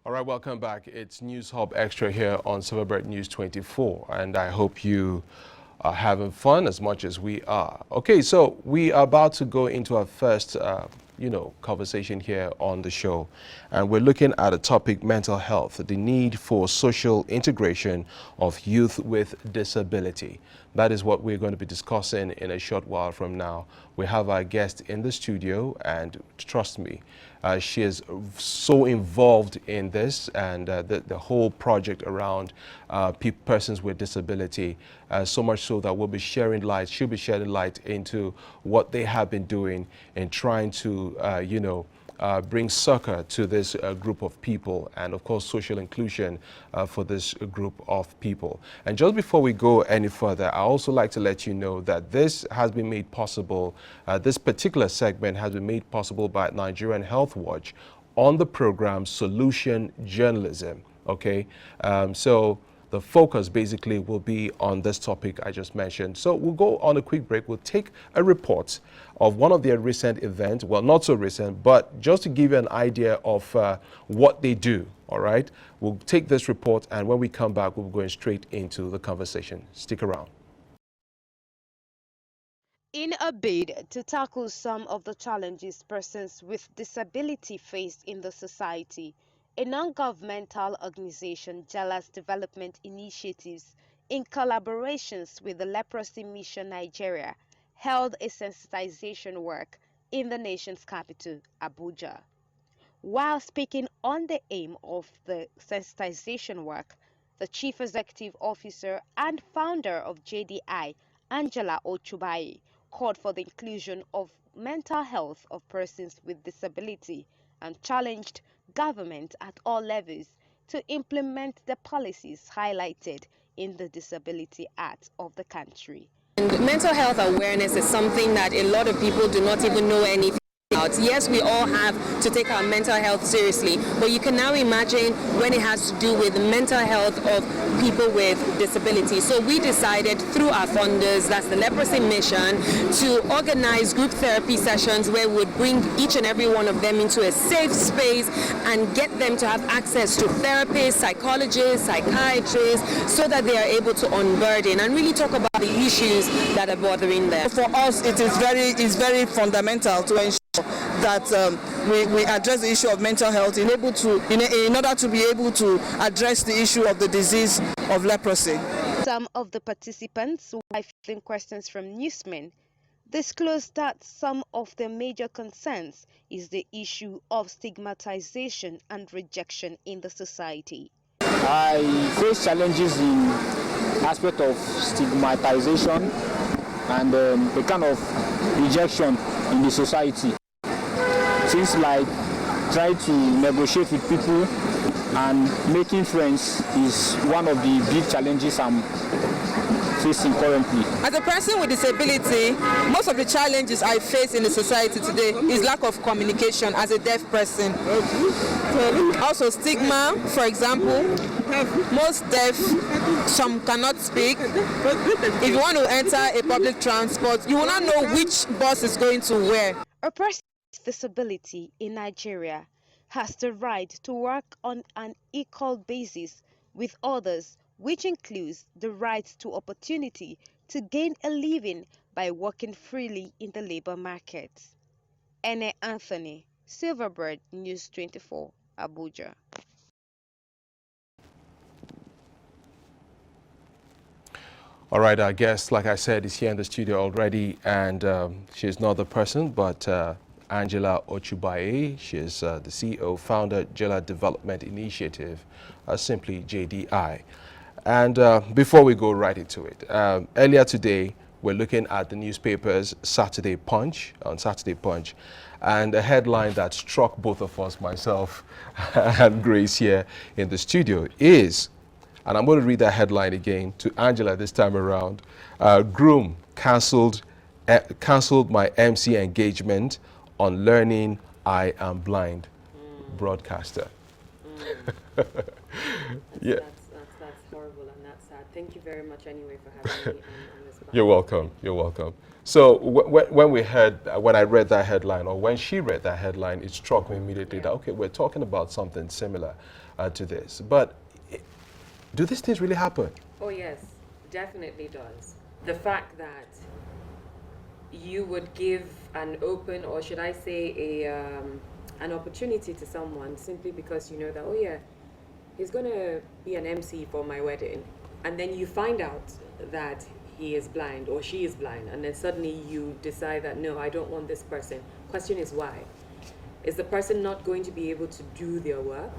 All right, welcome back. It's News Hub Extra here on Silverbird News 24, and I hope you are having fun as much as we are. Okay, so we are about to go into our first, conversation here on the show, and we're looking at a topic: mental health, the need for social integration of youth with disability. That is what we're going to be discussing in a short while from now. We have our guest in the studio, and trust me, she is so involved in this and the whole project around persons with disability, so much so that she'll be sharing light into what they have been doing in trying to, bring succor to this group of people, and of course social inclusion for this group of people. And just before we go any further, I also like to let you know that this has been made possible, this particular segment has been made possible by Nigerian Health Watch on the program Solution Journalism. Okay, so the focus basically will be on this topic I just mentioned. So we'll go on a quick break. We'll take a report of one of their recent events. Well, not so recent, but just to give you an idea of what they do. All right. We'll take this report, and when we come back, we'll be going straight into the conversation. Stick around. In a bid to tackle some of the challenges persons with disability face in the society, a non-governmental organization, Jala's Development Initiatives, in collaborations with the Leprosy Mission Nigeria, held a sensitization work in the nation's capital, Abuja. While speaking on the aim of the sensitization work, the Chief Executive Officer and founder of JDI, Angela Ochubaye, called for the inclusion of mental health of persons with disability and challenged government at all levels to implement the policies highlighted in the Disability Act of the country. And mental health awareness is something that a lot of people do not even know anything about. Yes, we all have to take our mental health seriously, but you can now imagine when it has to do with the mental health of people with disabilities. So we decided through our funders, that's the Leprosy Mission, to organize group therapy sessions where we would bring each and every one of them into a safe space and get them to have access to therapists, psychologists, psychiatrists, so that they are able to unburden and really talk about the issues that are bothering them. For us, it is very fundamental to ensure that we address the issue of mental health in order to be able to address the issue of the disease of leprosy. Some of the participants, while fielding questions from newsmen, disclosed that some of their major concerns is the issue of stigmatization and rejection in the society. I face challenges in aspect of stigmatization and a kind of rejection in the society. Things like trying to negotiate with people and making friends is one of the big challenges I'm facing currently. As a person with disability, most of the challenges I face in the society today is lack of communication as a deaf person. Also stigma, for example, most deaf, some cannot speak. If you want to enter a public transport, you will not know which bus is going to where. A person with disability in Nigeria has the right to work on an equal basis with others, which includes the right to opportunity to gain a living by working freely in the labor market. Ene Anthony, Silverbird News 24, Abuja. All right, our guest, like I said, is here in the studio already, and she's not the person, but Angela Ochubaye. She is the CEO, founder, Jala Development Initiative, simply JDI. And before we go right into it, earlier today, we're looking at the newspaper's Saturday Punch, and a headline that struck both of us, myself and Grace here in the studio, is, and I'm going to read that headline again to Angela this time around, Groom cancelled my MC engagement on learning I am blind. Broadcaster. Yeah. That's horrible and that's sad. Thank you very much anyway for having me on this. You're welcome. You're welcome. So when I read that headline, or when she read that headline, it struck me immediately that, okay, we're talking about something similar to this. But do these things really happen? Oh yes, definitely does. The fact that you would give an open, or should I say an opportunity to someone simply because you know that, oh yeah, he's going to be an MC for my wedding. And then you find out that he is blind or she is blind. And then suddenly you decide that, no, I don't want this person. Question is why? Is the person not going to be able to do their work?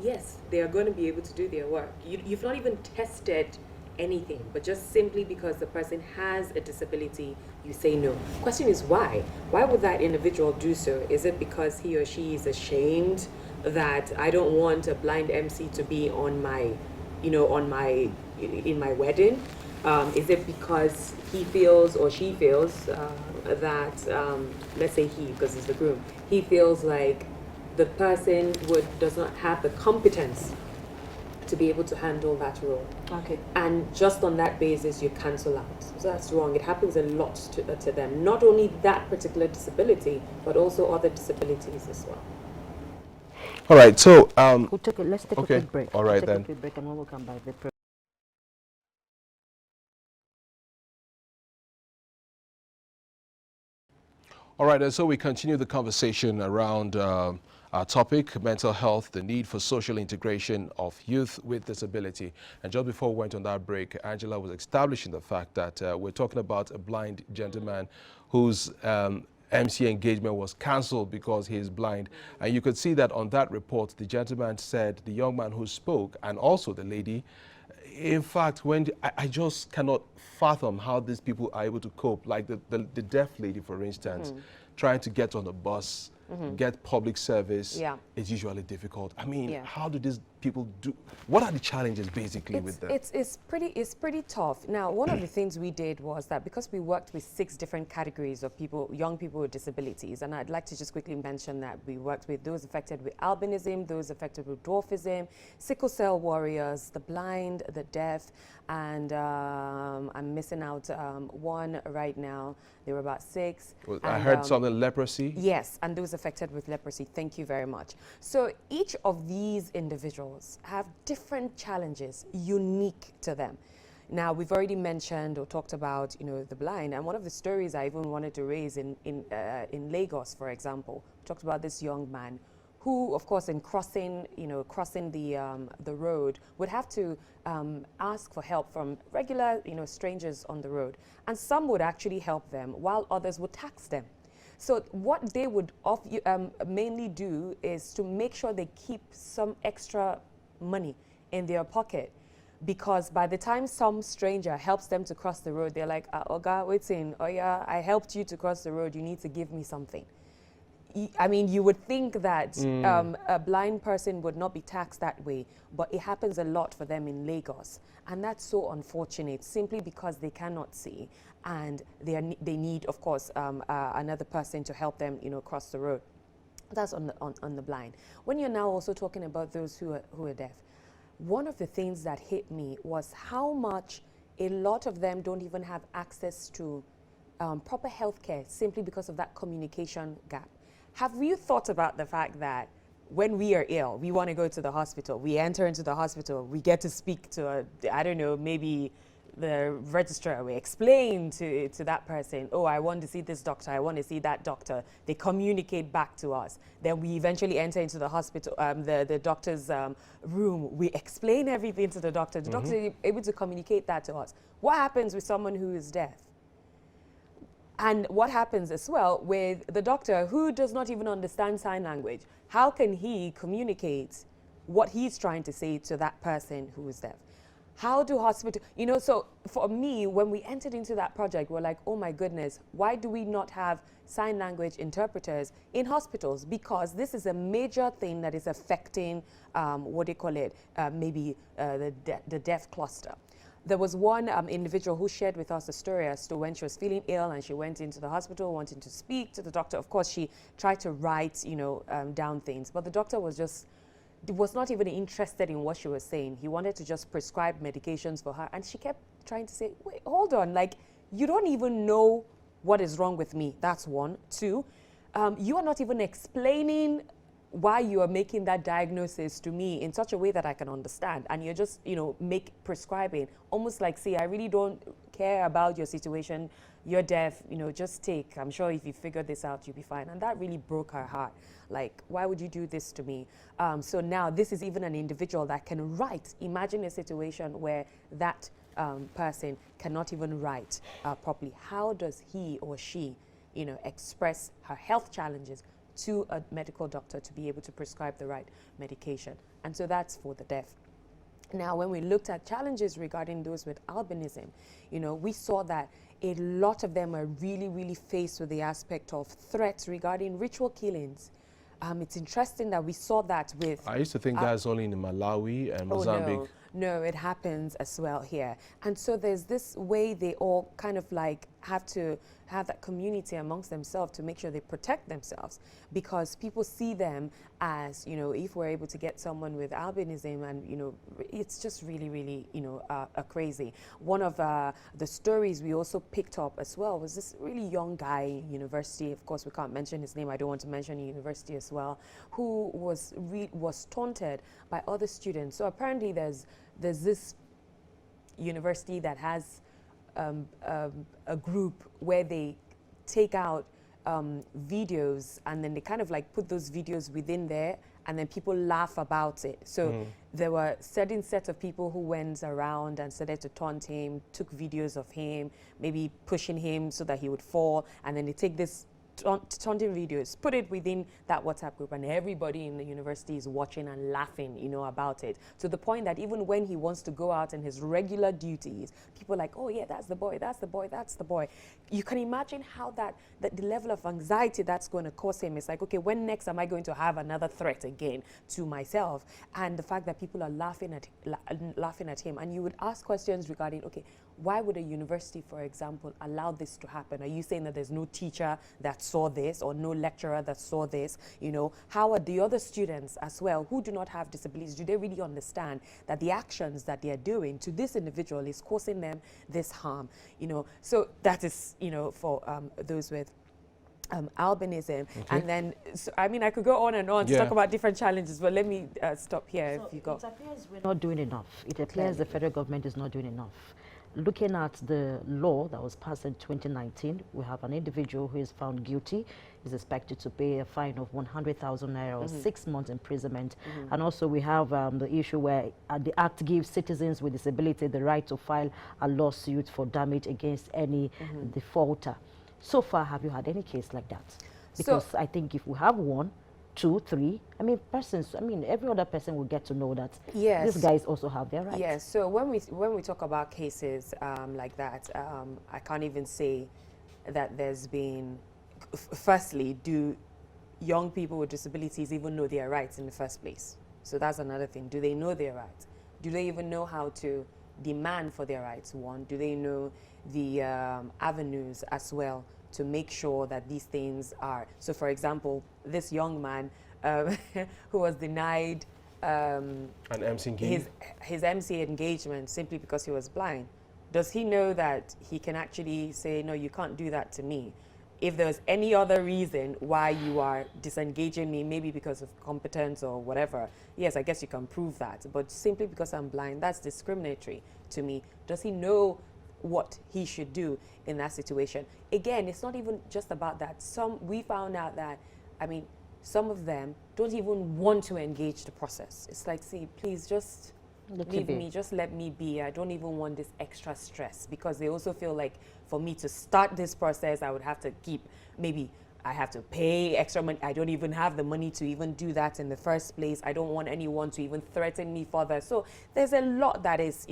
Yes, they are going to be able to do their work. You've not even tested anything, but just simply because the person has a disability, you say no. Question is why? Why would that individual do so? Is it because he or she is ashamed that I don't want a blind MC to be on my, in my wedding? Is it because he feels or she feels that, let's say he, because it's the groom, he feels like the person does not have the competence to be able to handle that role. Okay. And just on that basis, you cancel out. So that's wrong. It happens a lot to them. Not only that particular disability, but also other disabilities as well. All right, so Let's take okay. a quick break. All right, Take then. a quick break, and when we come back, the All right, and so we continue the conversation around our topic, mental health, the need for social integration of youth with disability. And just before we went on that break, Angela was establishing the fact that we're talking about a blind gentleman whose MC engagement was cancelled because he is blind. And you could see that on that report, the gentleman said, the young man who spoke, and also the lady, in fact, I just cannot fathom how these people are able to cope. Like the deaf lady, for instance, trying to get on a bus, get public service is usually difficult. I mean, how do these people do? What are the challenges basically with them? It's pretty tough. Now, one of the things we did was that because we worked with 6 different categories of people, young people with disabilities, and I'd like to just quickly mention that we worked with those affected with albinism, those affected with dwarfism, sickle cell warriors, the blind, the deaf, and I'm missing out one right now. There were about 6. Well, I heard something, leprosy? Yes, and those affected with leprosy. Thank you very much. So each of these individuals have different challenges unique to them. Now, we've already mentioned or talked about, the blind, and one of the stories I even wanted to raise in Lagos, for example, talked about this young man who, of course, in crossing the road, would have to ask for help from regular, strangers on the road. And some would actually help them, while others would tax them. So what they would mainly do is to make sure they keep some extra money in their pocket. Because by the time some stranger helps them to cross the road, they're like, Oga, waiting, oh yeah, I helped you to cross the road, you need to give me something. I mean, you would think that a blind person would not be taxed that way, but it happens a lot for them in Lagos. And that's so unfortunate, simply because they cannot see, and they need, of course, another person to help them, cross the road. That's on the blind. When you're now also talking about those who are deaf, one of the things that hit me was how much a lot of them don't even have access to proper health care simply because of that communication gap. Have you thought about the fact that when we are ill, we want to go to the hospital, we enter into the hospital, we get to speak to, I don't know, maybe the registrar, we explain to that person, oh, I want to see this doctor, I want to see that doctor. They communicate back to us. Then we eventually enter into the hospital, the doctor's room. We explain everything to the doctor. The doctor is able to communicate that to us. What happens with someone who is deaf? And what happens as well with the doctor who does not even understand sign language? How can he communicate what he's trying to say to that person who is deaf? How do hospitals, so for me, when we entered into that project, we're like, oh my goodness, why do we not have sign language interpreters in hospitals? Because this is a major thing that is affecting, maybe the deaf cluster. There was one individual who shared with us a story as to when she was feeling ill and she went into the hospital wanting to speak to the doctor. Of course, she tried to write, down things, but the doctor was not even interested in what she was saying. He wanted to just prescribe medications for her, and she kept trying to say, wait, hold on, like, you don't even know what is wrong with me. That's one. Two, you are not even explaining why you are making that diagnosis to me in such a way that I can understand. And you're just, prescribing, almost like, see, I really don't care about your situation. You're deaf, just take. I'm sure if you figure this out, you'll be fine. And that really broke her heart. Like, why would you do this to me? So now this is even an individual that can write. Imagine a situation where that person cannot even write properly. How does he or she, express her health challenges to a medical doctor to be able to prescribe the right medication? And so that's for the deaf. Now, when we looked at challenges regarding those with albinism, we saw that a lot of them are really, really faced with the aspect of threats regarding ritual killings. It's interesting that we saw that with... I used to think that's only in Malawi and Mozambique. Oh, no, it happens as well here. And so there's this way they all kind of like have to have that community amongst themselves to make sure they protect themselves, because people see them as, if we're able to get someone with albinism, and, it's just really, really, crazy. One of the stories we also picked up as well was this really young guy, university, of course we can't mention his name, I don't want to mention university as well, who was taunted by other students. So apparently there's this university that has a group where they take out videos, and then they kind of like put those videos within there, and then people laugh about it. So there were certain sets of people who went around and started to taunt him, took videos of him, maybe pushing him so that he would fall, and then they take this taunting videos, put it within that WhatsApp group, and everybody in the university is watching and laughing, about it, to the point that even when he wants to go out in his regular duties, people are like, oh yeah, that's the boy, that's the boy, that's the boy. You can imagine how that the level of anxiety that's going to cause him. It's like, okay, when next am I going to have another threat again to myself? And the fact that people are laughing at him, and you would ask questions regarding, okay, why would a university, for example, allow this to happen? Are you saying that there's no teacher that saw this, or no lecturer that saw this? How are the other students as well who do not have disabilities? Do they really understand that the actions that they are doing to this individual is causing them this harm? So that is, for those with albinism. Okay. And then, I could go on and on to talk about different challenges, but let me stop here. So if you go. It appears we're not doing enough. It appears the federal government is not doing enough. Looking at the law that was passed in 2019, we have an individual who is found guilty, is expected to pay a fine of 100,000 naira or 6 months imprisonment. And also we have the issue where the Act gives citizens with disability the right to file a lawsuit for damage against any defaulter. So far, have you had any case like that? Because I think if we have 1, 2, 3, every other person will get to know that these guys also have their rights. Yes, so when we talk about cases like that, I can't even say that there's been, firstly, do young people with disabilities even know their rights in the first place? So that's another thing. Do they know their rights? Do they even know how to demand for their rights? One, do they know the avenues as well to make sure that these things are? So for example, this young man who was denied an MC his MC engagement simply because he was blind. Does he know that he can actually say, no, you can't do that to me? If there's any other reason why you are disengaging me, maybe because of competence or whatever, yes, I guess you can prove that. But simply because I'm blind, that's discriminatory to me. Does he know what he should do in that situation? Again, it's not even just about that. We found out that, some of them don't even want to engage the process. It's like, see, please just leave me, just let me be. I don't even want this extra stress, because they also feel like for me to start this process, I would have to maybe I have to pay extra money. I don't even have the money to even do that in the first place. I don't want anyone to even threaten me further. So there's a lot that is,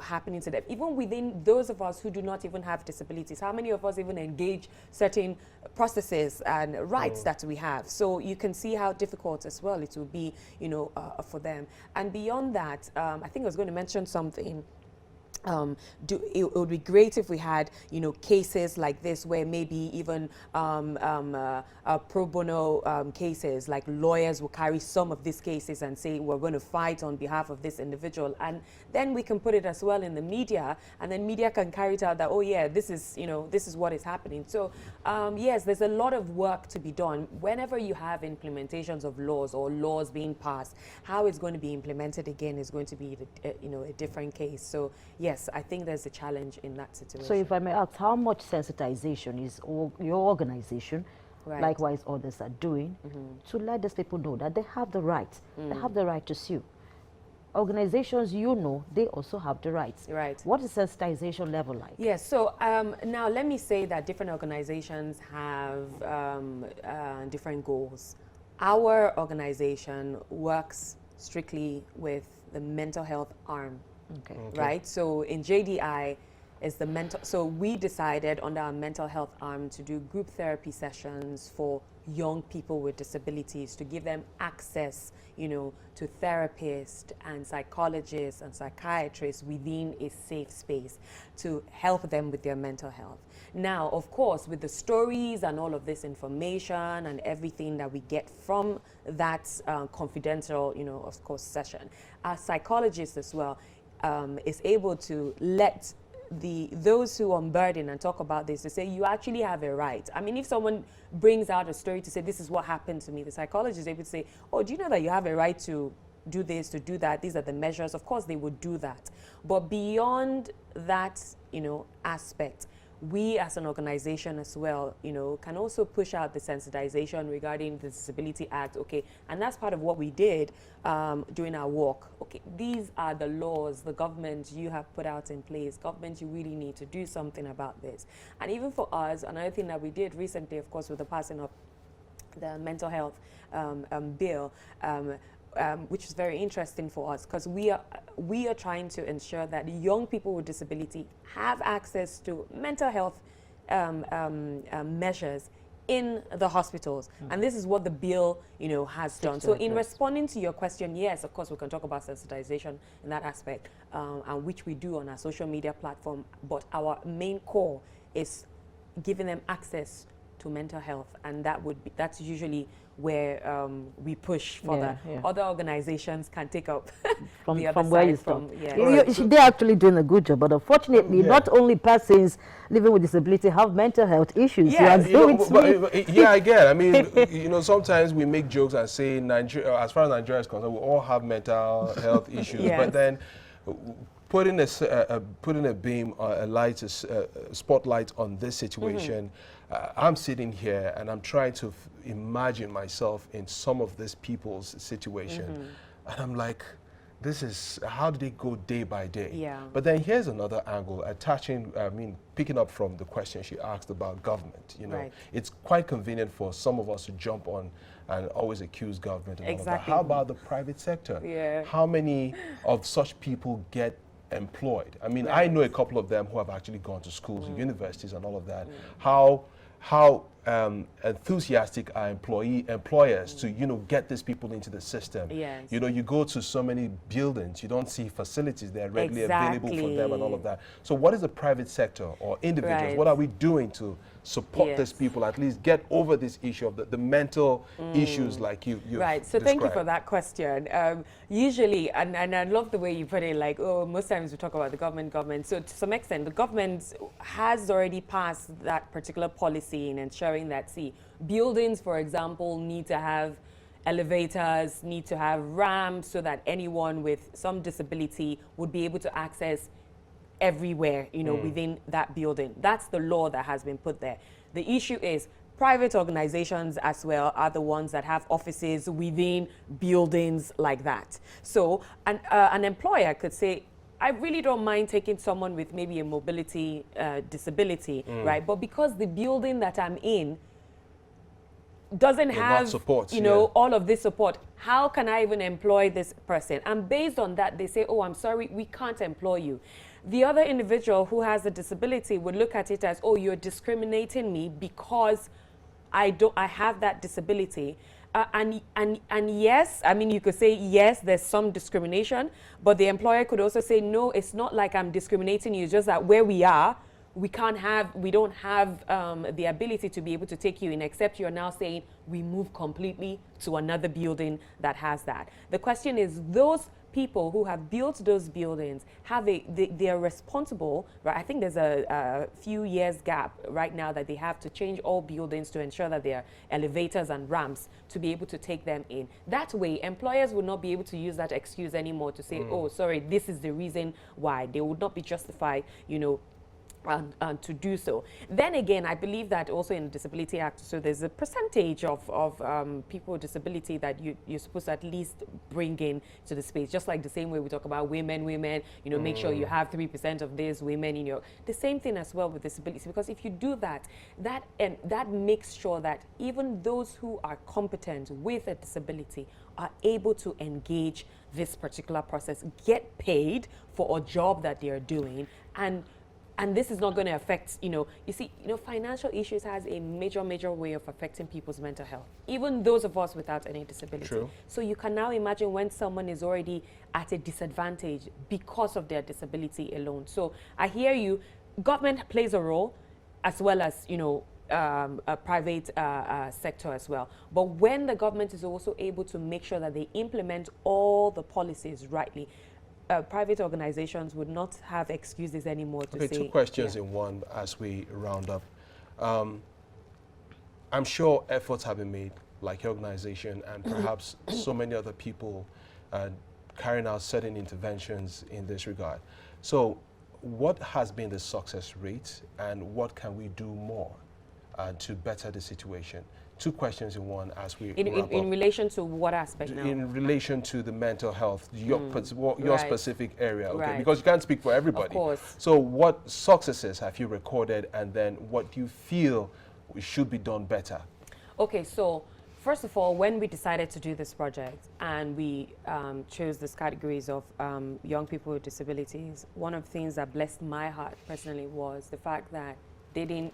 happening to them. Even within those of us who do not even have disabilities, how many of us even engage certain processes and rights that we have? So you can see how difficult as well it will be, for them. And beyond that, I think I was going to mention something it would be great if we had, cases like this where maybe even pro bono cases, like lawyers will carry some of these cases and say, we're going to fight on behalf of this individual. And then we can put it as well in the media, and then media can carry it out that, oh yeah, this is what is happening. So yes, there's a lot of work to be done. Whenever you have implementations of laws or laws being passed, how it's going to be implemented again is going to be, a different case. So yes, I think there's a challenge in that situation. So if I may ask, how much sensitization is your organization, likewise others are doing, to let these people know that they have the right, they have the right to sue? Organizations, they also have the rights. Right. What is sensitization level like? Yes, so now let me say that different organizations have different goals. Our organization works strictly with the mental health arm. Okay. Right? So in JDI is the so we decided under our mental health arm to do group therapy sessions for young people with disabilities, to give them access, to therapists and psychologists and psychiatrists within a safe space to help them with their mental health. Now, of course, with the stories and all of this information and everything that we get from that confidential, of course, session, our psychologists as well is able to let those who unburden and talk about this to say, you actually have a right. I mean, if someone brings out a story to say, this is what happened to me, the psychologist is able to say, oh, do you know that you have a right to do this, to do that? These are the measures. Of course, they would do that. But beyond that, aspect, we as an organization as well, can also push out the sensitization regarding the Disability Act, okay, and that's part of what we did during our walk. Okay, these are the laws, the government you have put out in place. Government, you really need to do something about this. And even for us, another thing that we did recently, of course, with the passing of the mental health bill, which is very interesting for us, because we are trying to ensure that young people with disability have access to mental health measures in the hospitals. And this is what the bill, has done. So in responding to your question, yes, of course, we can talk about sensitization in that aspect, and which we do on our social media platform. But our main core is giving them access to mental health, and that's usually where we push for that. Other organizations can take up from the other where you side. stop. They're actually doing a good job, but unfortunately, not only persons living with disability have mental health issues. Yeah, I get it. I mean, sometimes we make jokes and say, Nigeria, as far as Nigeria is concerned, we all have mental health issues, but then putting a beam, a spotlight on this situation, I'm sitting here and I'm trying to imagine myself in some of these people's situation, and I'm like, how do they go day by day? Yeah. But then here's another angle, picking up from the question she asked about government. It's quite convenient for some of us to jump on and always accuse government and all of that. How about the private sector? Yeah. How many of such people get employed? I mean, I know a couple of them who have actually gone to schools, universities, and all of that. How enthusiastic are employers to get these people into the system? Yes. You go to so many buildings, you don't see facilities that are readily available for them and all of that. So what is the private sector or individuals? What are we doing to support these people, at least get over this issue of the mental issues like you Right, so thank you for that question. Usually, and I love the way you put it, like, most times we talk about the government. So to some extent, the government has already passed that particular policy in ensuring that, buildings, for example, need to have elevators, need to have ramps so that anyone with some disability would be able to access everywhere, within that building. That's the law that has been put there. The issue is private organizations as well are the ones that have offices within buildings like that. So an employer could say, I really don't mind taking someone with maybe a mobility disability, right? But because the building that I'm in doesn't have support, all of this support, how can I even employ this person? And based on that, they say, oh, I'm sorry, we can't employ you. The other individual who has a disability would look at it as, oh, you're discriminating me because I have that disability. And yes, I mean, you could say yes, there's some discrimination, but the employer could also say no, it's not like I'm discriminating you, it's just that where we are, we don't have the ability to be able to take you in, except you're now saying we move completely to another building that has that. The question is, those people who have built those buildings, they are responsible, right? I think there's a few years gap right now that they have to change all buildings to ensure that there are elevators and ramps to be able to take them in. That way, employers will not be able to use that excuse anymore to say, oh, sorry, this is the reason why. They would not be justified, you know, to do so. Then again, I believe that also in the Disability Act, so there's a percentage of people with disability that you're supposed to at least bring in to the space, just like the same way we talk about women, you know, make sure you have 3% of these women in your, the same thing as well with disability, because if you do that, that makes sure that even those who are competent with a disability are able to engage this particular process, get paid for a job that they are doing, and this is not going to affect, you know, financial issues has a major way of affecting people's mental health, even those of us without any disability. True. So you can now imagine when someone is already at a disadvantage because of their disability alone. So I hear you, government plays a role as well as, you know, a private sector as well. But when the government is also able to make sure that they implement all the policies rightly, private organizations would not have excuses anymore to say. Okay, two questions in one as we round up. I'm sure efforts have been made, like your organization and perhaps so many other people carrying out certain interventions in this regard. So what has been the success rate and what can we do more to better the situation? Two questions in one as we wrap up. In relation to what aspect now? In relation to the mental health, your Right. specific area, okay? Right. Because you can't speak for everybody. Of course. So what successes have you recorded, and then what do you feel should be done better? Okay, so first of all, when we decided to do this project and we chose these categories of young people with disabilities, one of the things that blessed my heart personally was the fact that they didn't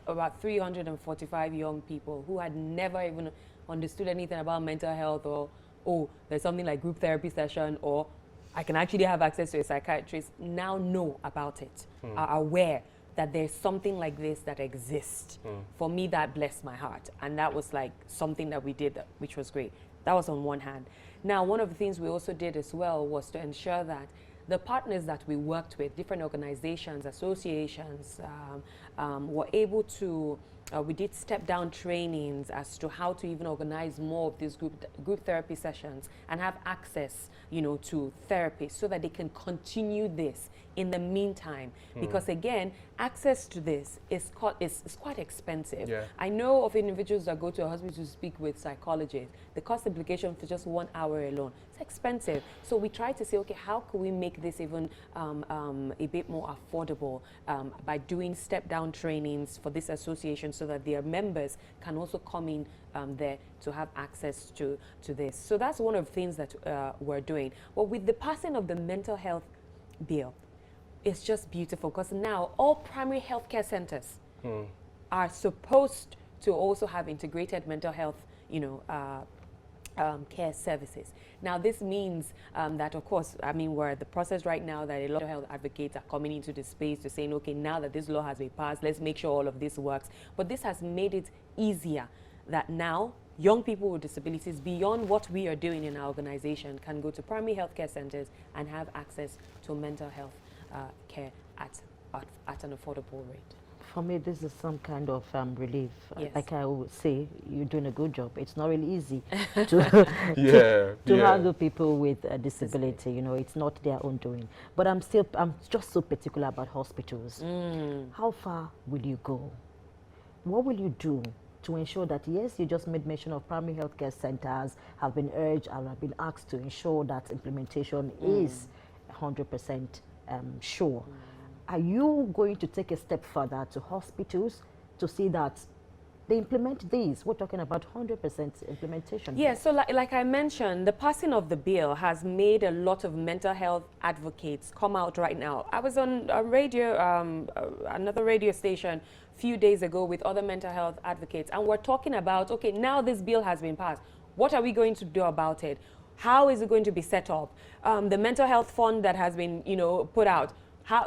about 345 young people who had never even understood anything about mental health, or, oh, there's something like group therapy session, or I can actually have access to a psychiatrist, now know about it, are aware that there's something like this that exists. For me, that blessed my heart. And that was like something that we did, which was great. That was on one hand. Now, one of the things we also did as well was to ensure that the partners that we worked with, different organizations, associations, were able to, we did step-down trainings as to how to even organize more of these group therapy sessions and have access, you know, to therapists so that they can continue this in the meantime. Because again, access to this is quite expensive. Yeah. I know of individuals that go to a hospital to speak with psychologists. The cost implication for just 1 hour alone, it's expensive. So we try to say, okay, how can we make this even a bit more affordable by doing step-down trainings for this association so that their members can also come in there to have access to this. So that's one of the things that we're doing. But with the passing of the mental health bill, it's just beautiful because now all primary healthcare centers are supposed to also have integrated mental health, you know, care services. Now this means that, of course, I mean, we're at the process right now that a lot of health advocates are coming into the space to saying, okay, now that this law has been passed, let's make sure all of this works. But this has made it easier that now young people with disabilities, beyond what we are doing in our organization, can go to primary healthcare centers and have access to mental health care at an affordable rate. For me, this is some kind of relief. Yes. Like I would say, you're doing a good job. It's not really easy to, to handle people with a disability. You know, it's not their own doing. But I'm just so particular about hospitals. How far will you go? What will you do to ensure that, yes, you just made mention of primary healthcare centers have been urged and have been asked to ensure that implementation is 100% sure. Are you going to take a step further to hospitals to see that they implement these. We're talking about 100% implementation. Yeah, so like I mentioned, the passing of the bill has made a lot of mental health advocates come out right now. I was on a radio, another radio station a few days ago with other mental health advocates, and we're talking about, okay, now this bill has been passed. What are we going to do about it? How is it going to be set up? The mental health fund that has been, put out.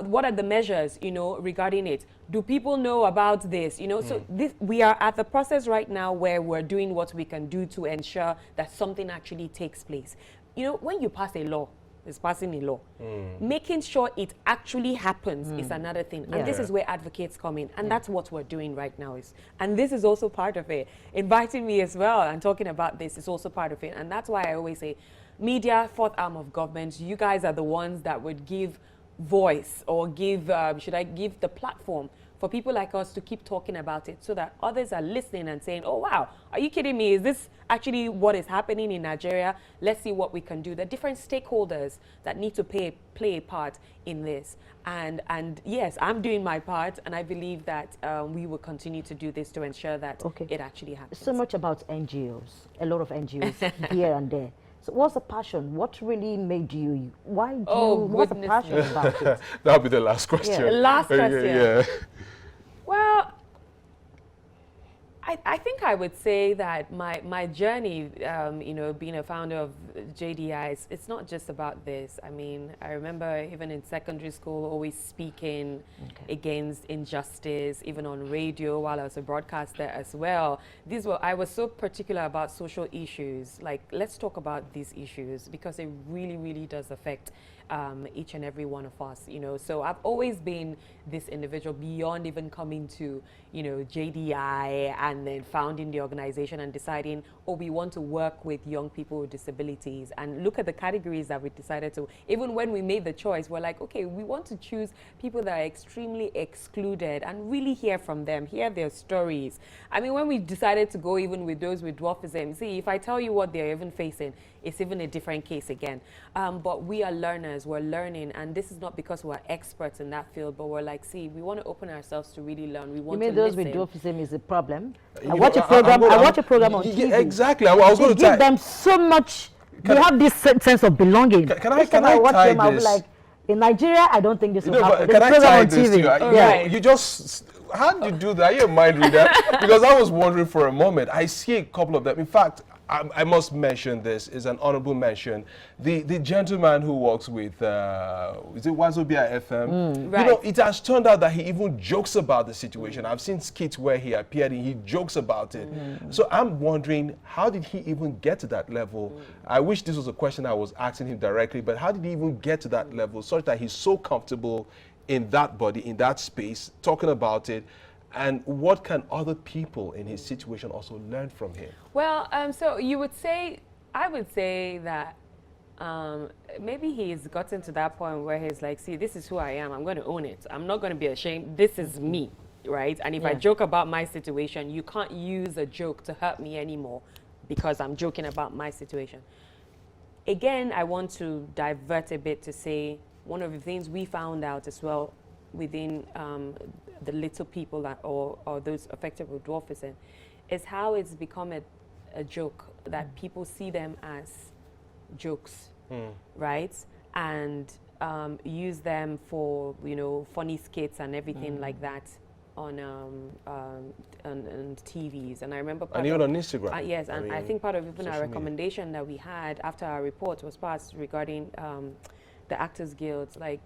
What are the measures, regarding it? Do people know about this? So we are at the process right now where we're doing what we can do to ensure that something actually takes place. When you pass a law, it's passing a law. Making sure it actually happens is another thing. And this is where advocates come in. And that's what we're doing right now. And this is also part of it. Inviting me as well and talking about this is also part of it. And that's why I always say, media, fourth arm of government, you guys are the ones that would give voice or give, give the platform for people like us to keep talking about it so that others are listening and saying, oh, wow, are you kidding me? Is this actually what is happening in Nigeria? Let's see what we can do. The different stakeholders that need to play a part in this. And yes, I'm doing my part, and I believe that we will continue to do this to ensure that it actually happens. So much about NGOs, a lot of NGOs here and there. So what's the passion? What really made you? Why do what's the passion about it? That'll be the last question. Yeah. Last question. Yeah. Well, I think I would say that my journey, being a founder of JDI, it's not just about this. I mean, I remember even in secondary school always speaking against injustice, even on radio while I was a broadcaster as well. I was so particular about social issues. Like, let's talk about these issues because it really, really does affect each and every one of us, So I've always been this individual beyond even coming to, JDI and then founding the organization and deciding, we want to work with young people with disabilities and look at the categories that we decided to. Even when we made the choice, we're like, okay, we want to choose people that are extremely excluded and really hear from them, hear their stories. I mean, when we decided to go even with those with dwarfism, see, if I tell you what they're even facing, it's even a different case again. But we are learners, we're learning, and this is not because we're experts in that field, but we're like, see, we want to open ourselves to really learn. We want to listen. Those with dwarfism is a problem. I watch a program on TV. Exactly. I was going to give them so much. They have this sense of belonging. Can I watch tie them, I'll be this? like, in Nigeria, I don't think this will happen. Can I tie this to you? Right. You just, how did you do that? Are you a mind reader? Because I was wondering for a moment. I see a couple of them. In fact, I must mention this, is an honorable mention. The gentleman who works with, is it Wazobia FM? Right. It has turned out that he even jokes about the situation. I've seen skits where he appeared and he jokes about it. So I'm wondering, how did he even get to that level? I wish this was a question I was asking him directly, but how did he even get to that level such that he's so comfortable in that body, in that space, talking about it? And what can other people in his situation also learn from him? Well, so I would say that maybe he's gotten to that point where he's like, see, this is who I am. I'm going to own it. I'm not going to be ashamed. This is me, right? And if I joke about my situation, you can't use a joke to hurt me anymore because I'm joking about my situation. Again, I want to divert a bit to say one of the things we found out as well within the little people that, or those affected with dwarfism, is how it's become a joke, that people see them as jokes, right? And use them for, funny skits and everything like that on TVs. And I remember and even on Instagram. yes, and I think part of even our recommendation that we had after our report was passed regarding the Actors Guild, like,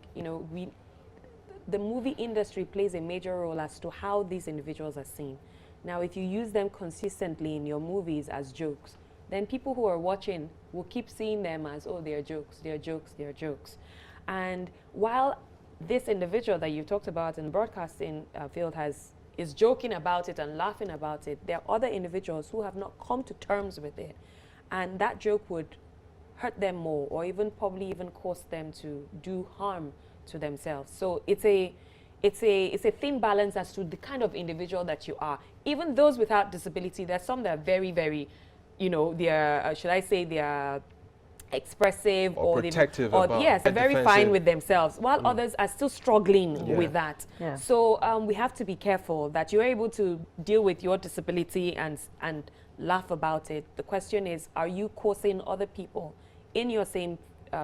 the movie industry plays a major role as to how these individuals are seen. Now, if you use them consistently in your movies as jokes, then people who are watching will keep seeing them as, oh, they're jokes, they're jokes, they're jokes. And while this individual that you talked about in the broadcasting field is joking about it and laughing about it, there are other individuals who have not come to terms with it. And that joke would hurt them more, or even probably even cause them to do harm to themselves. So it's a thin balance as to the kind of individual that you are. Even those without disability, there's some that are very, very, they are, should I say, they are expressive Or they- protective or about yes, it, very fine defensive. with themselves, while others are still struggling Yeah. with that. Yeah. So we have to be careful that you're able to deal with your disability and laugh about it. The question is, are you causing other people in your same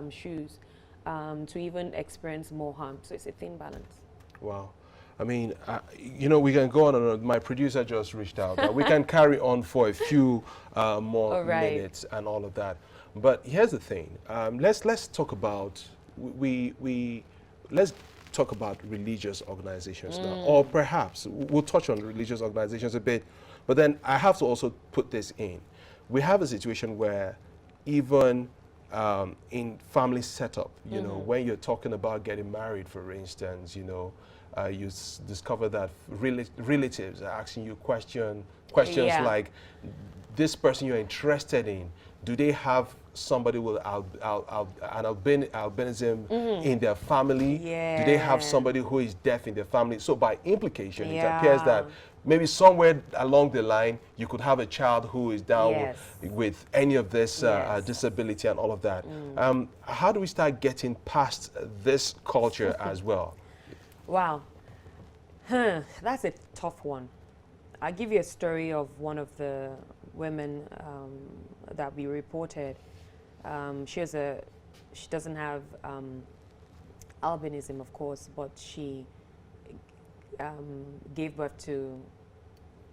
shoes to even experience more harm? So it's a thin balance. Wow. I mean, you know, we can go on and on. My producer just reached out. We can carry on for a few more All right. minutes and all of that. But here's the thing. Let's talk about let's talk about religious organizations now, or perhaps we'll touch on religious organizations a bit. But then I have to also put this in. We have a situation where even in family setup, you know, when you're talking about getting married, for instance, you know, you discover that relatives are asking you questions Yeah. like, this person you're interested in, do they have somebody with albinism in their family? Do they have Yeah. somebody who is deaf in their family? So by implication, it Yeah. appears that maybe somewhere along the line, you could have a child who is down Yes. with any of this Yes. disability and all of that. How do we start getting past this culture as well? Wow. That's a tough one. I'll give you a story of one of the women that we reported. She doesn't have albinism, of course, but she gave birth to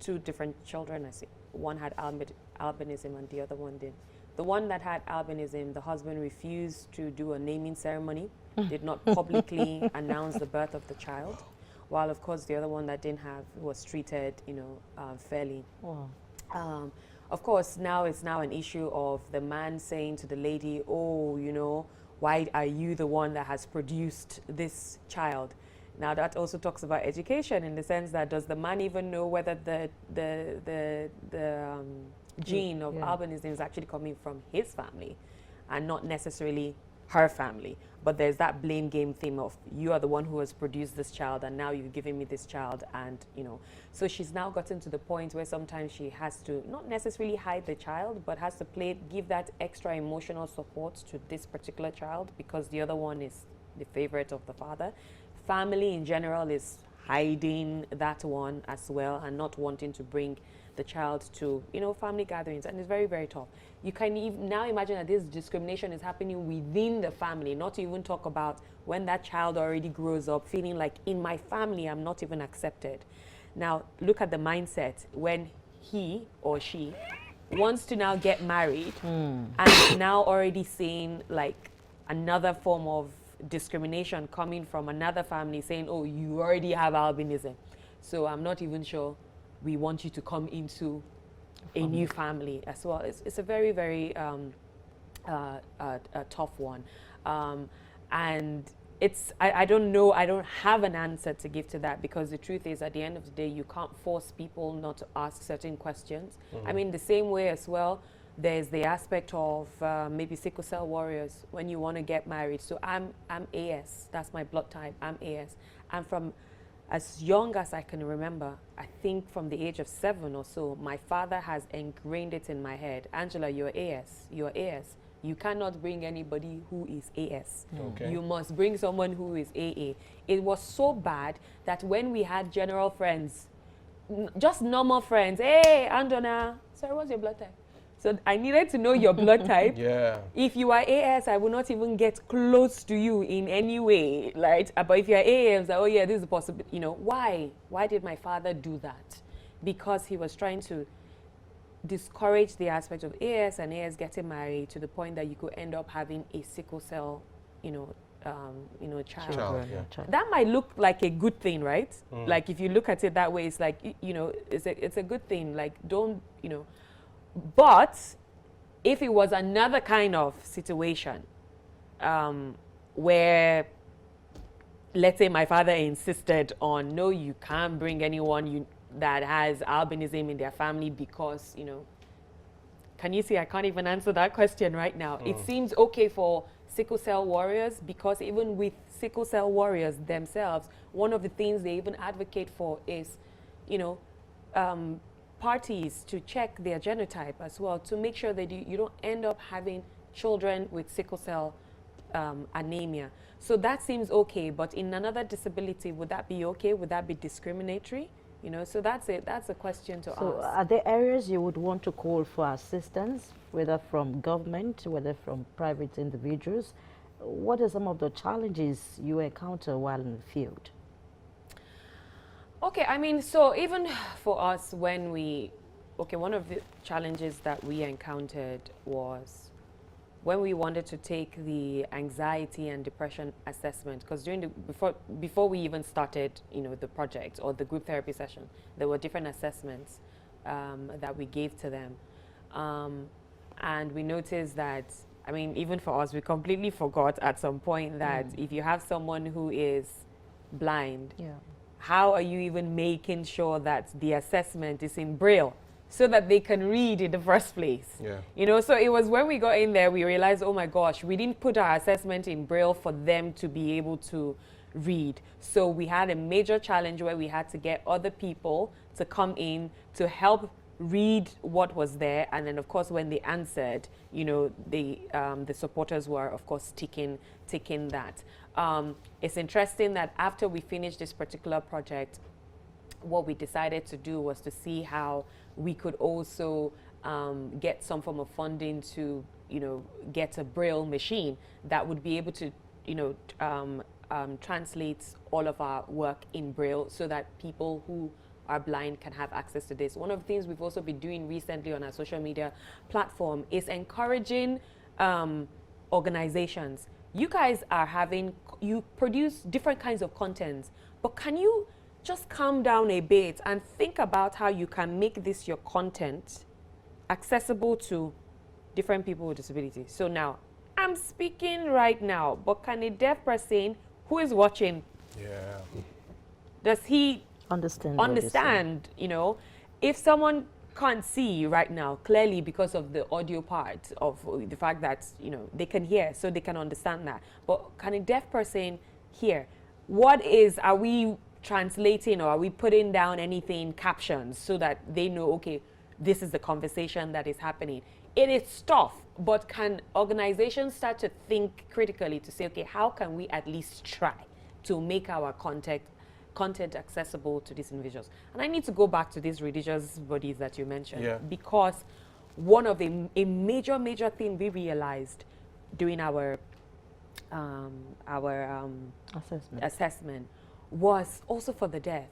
2 different children. I see. One had albinism and the other one didn't. The one that had albinism, the husband refused to do a naming ceremony, did not publicly announce the birth of the child, while of course the other one that didn't have was treated, you know, fairly. Wow. Of course, now it's an issue of the man saying to the lady, oh, you know, why are you the one that has produced this child? Now that also talks about education in the sense that does the man even know whether the gene of Yeah. albinism is actually coming from his family and not necessarily her family? But there's that blame game theme of you are the one who has produced this child and now you're giving me this child, and you know, so she's now gotten to the point where sometimes she has to not necessarily hide the child, but has to give that extra emotional support to this particular child because the other one is the favorite of the father. Family in general is hiding that one as well and not wanting to bring the child to, you know, family gatherings, and it's very, very tough. You can now imagine that this discrimination is happening within the family, not to even talk about when that child already grows up feeling like in my family I'm not even accepted. Now look at the mindset when he or she wants to now get married and now already seeing like another form of discrimination coming from another family saying, oh, you already have albinism, so I'm not even sure we want you to come into a new family as well. It's a very, very tough one. And I don't know, I don't have an answer to give to that, because the truth is at the end of the day, you can't force people not to ask certain questions. I mean, the same way as well, there's the aspect of maybe sickle cell warriors when you want to get married. So I'm AS, that's my blood type, I'm AS. And from as young as I can remember, I think from the age of 7 or so, my father has ingrained it in my head. Angela, you're AS, you're AS. You cannot bring anybody who is AS. Okay. You must bring someone who is AA. It was so bad that when we had general friends, just normal friends, hey, Andona, sorry, what's your blood type? So I needed to know your blood type. Yeah. If you are AS, I will not even get close to you in any way, right? But if you are AS, oh yeah, this is possible. You know, why? Why did my father do that? Because he was trying to discourage the aspect of AS and AS getting married to the point that you could end up having a sickle cell, child. Child, yeah. Child. That might look like a good thing, right? Like if you look at it that way, it's like, it's a good thing. Like don't, but if it was another kind of situation where, let's say my father insisted on, no, you can't bring anyone that has albinism in their family because, can you see I can't even answer that question right now. It seems okay for sickle cell warriors, because even with sickle cell warriors themselves, one of the things they even advocate for is, parties to check their genotype as well, to make sure that you don't end up having children with sickle cell anemia. So that seems okay, but in another disability, would that be okay? Would that be discriminatory? You know, so that's it. That's a question to So ask. are there areas you would want to call for assistance, whether from government, whether from private individuals? What are some of the challenges you encounter while in the field? Okay, I mean, so even for us, when we, okay, one of the challenges that we encountered was when we wanted to take the anxiety and depression assessment, because during the, before we even started, you know, the project or the group therapy session, there were different assessments that we gave to them. And we noticed that, I mean, even for us, we completely forgot at some point that if you have someone who is blind, how are you even making sure that the assessment is in Braille so that they can read in the first place? Yeah. You know, so it was when we got in there, we realized, oh my gosh, we didn't put our assessment in Braille for them to be able to read. So we had a major challenge where we had to get other people to come in to help read what was there, and then of course when they answered, you know, the supporters were of course ticking that. It's interesting that after we finished this particular project, what we decided to do was to see how we could also get some form of funding to, you know, get a Braille machine that would be able to, you know, translate all of our work in Braille so that people who are blind can have access to this. One of the things we've also been doing recently on our social media platform is encouraging organizations. You guys are you produce different kinds of content, but can you just calm down a bit and think about how you can make this your content accessible to different people with disabilities? So now, I'm speaking right now, but can a deaf person who is watching, does he understand, you know? If someone can't see right now clearly because of the audio part of the fact that, you know, they can hear, so they can understand that, but can a deaf person hear? Are we translating, or are we putting down anything, captions, so that they know, okay, this is the conversation that is happening? It is tough, but can organizations start to think critically to say, okay, how can we at least try to make our content accessible to these individuals? And I need to go back to these religious bodies that you mentioned, because one of a major thing we realized during our assessment was also for the deaf,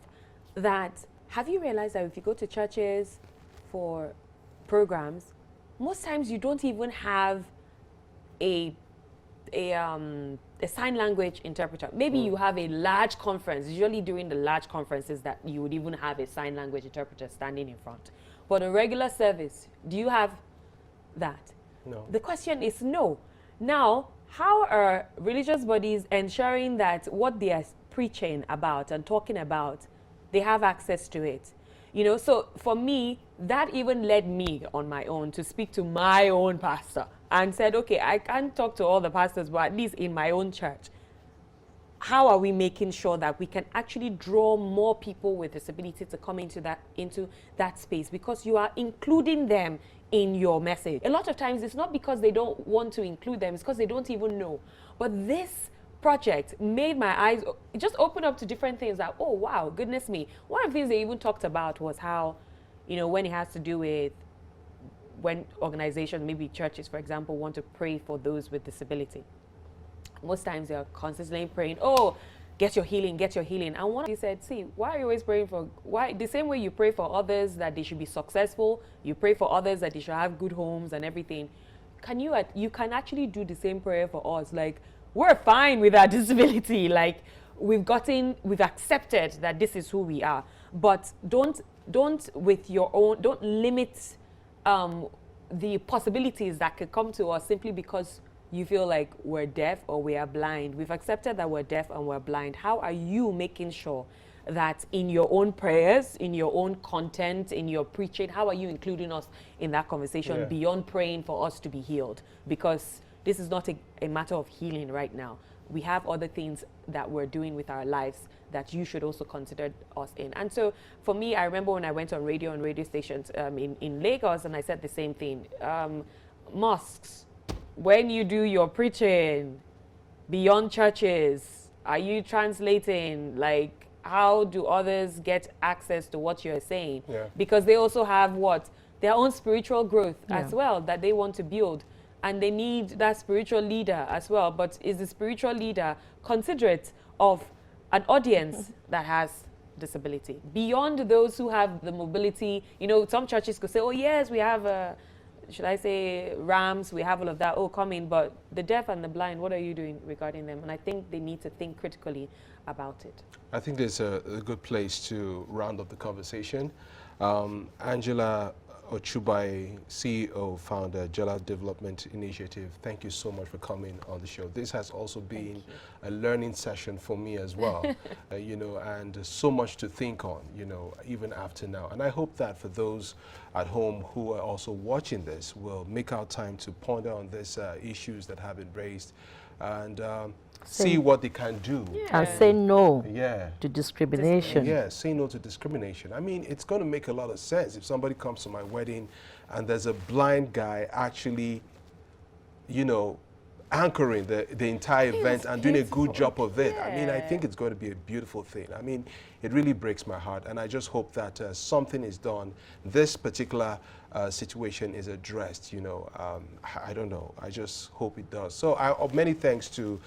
that have you realized that if you go to churches for programs, most times you don't even have a sign language interpreter. Maybe you have a large conference. Usually during the large conferences that you would even have a sign language interpreter standing in front. But a regular service, do you have that? No. The question is no. Now, how are religious bodies ensuring that what they are preaching about and talking about, they have access to it? You know, so for me, that even led me on my own to speak to my own pastor and said, okay, I can't talk to all the pastors, but at least in my own church, how are we making sure that we can actually draw more people with disability to come into that space? Because you are including them in your message. A lot of times it's not because they don't want to include them, it's because they don't even know. But this project made my eyes, it just opened up to different things like, oh wow, goodness me. One of the things they even talked about was how, you know, when it has to do with when organizations, maybe churches, for example, want to pray for those with disability. Most times they're constantly praying, oh, get your healing, get your healing. And one of them said, see, why are you always praying for, why, the same way you pray for others that they should be successful, you pray for others that they should have good homes and everything. You can actually do the same prayer for us. Like, we're fine with our disability. Like, we've accepted that this is who we are. But don't limit the possibilities that could come to us simply because you feel like we're deaf or we are blind. We've accepted that we're deaf and we're blind. How are you making sure that in your own prayers, in your own content, in your preaching, how are you including us in that conversation beyond praying for us to be healed? Because this is not a matter of healing right now. We have other things that we're doing with our lives that you should also consider us in. And so for me, I remember when I went on radio stations in Lagos, and I said the same thing. Mosques, when you do your preaching beyond churches, are you translating? Like, how do others get access to what you're saying? Yeah. Because they also have what? Their own spiritual growth as Yeah. well that they want to build. And they need that spiritual leader as well. But is the spiritual leader considerate of an audience that has disability? Beyond those who have the mobility, you know, some churches could say, oh yes, we have should I say ramps, we have all of that, oh come in, but the deaf and the blind, what are you doing regarding them? And I think they need to think critically about it. I think there's a good place to round up the conversation. Angela Ochubai, CEO, founder, Jella Development Initiative, thank you so much for coming on the show. This has also been a learning session for me as well, you know, and so much to think on, you know, even after now. And I hope that for those at home who are also watching this will make out time to ponder on these issues that have been raised and see what they can do. And say no Yeah. to discrimination. Yeah, say no to discrimination. I mean, it's going to make a lot of sense if somebody comes to my wedding and there's a blind guy actually, you know, anchoring the entire event and doing a good job of it. I mean, I think it's going to be a beautiful thing. I mean, it really breaks my heart, and I just hope that something is done. This particular situation is addressed, you know. I don't know. I just hope it does. So many thanks to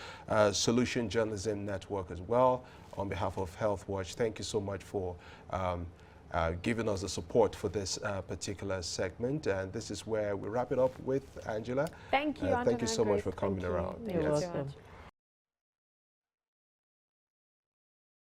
Solution Journalism Network as well. On behalf of Health Watch, thank you so much for giving us the support for this particular segment. And this is where we wrap it up with Angela. Thank you, Thank you Angela so much Grace. for coming Thank you. around. Thank you You're so welcome. much.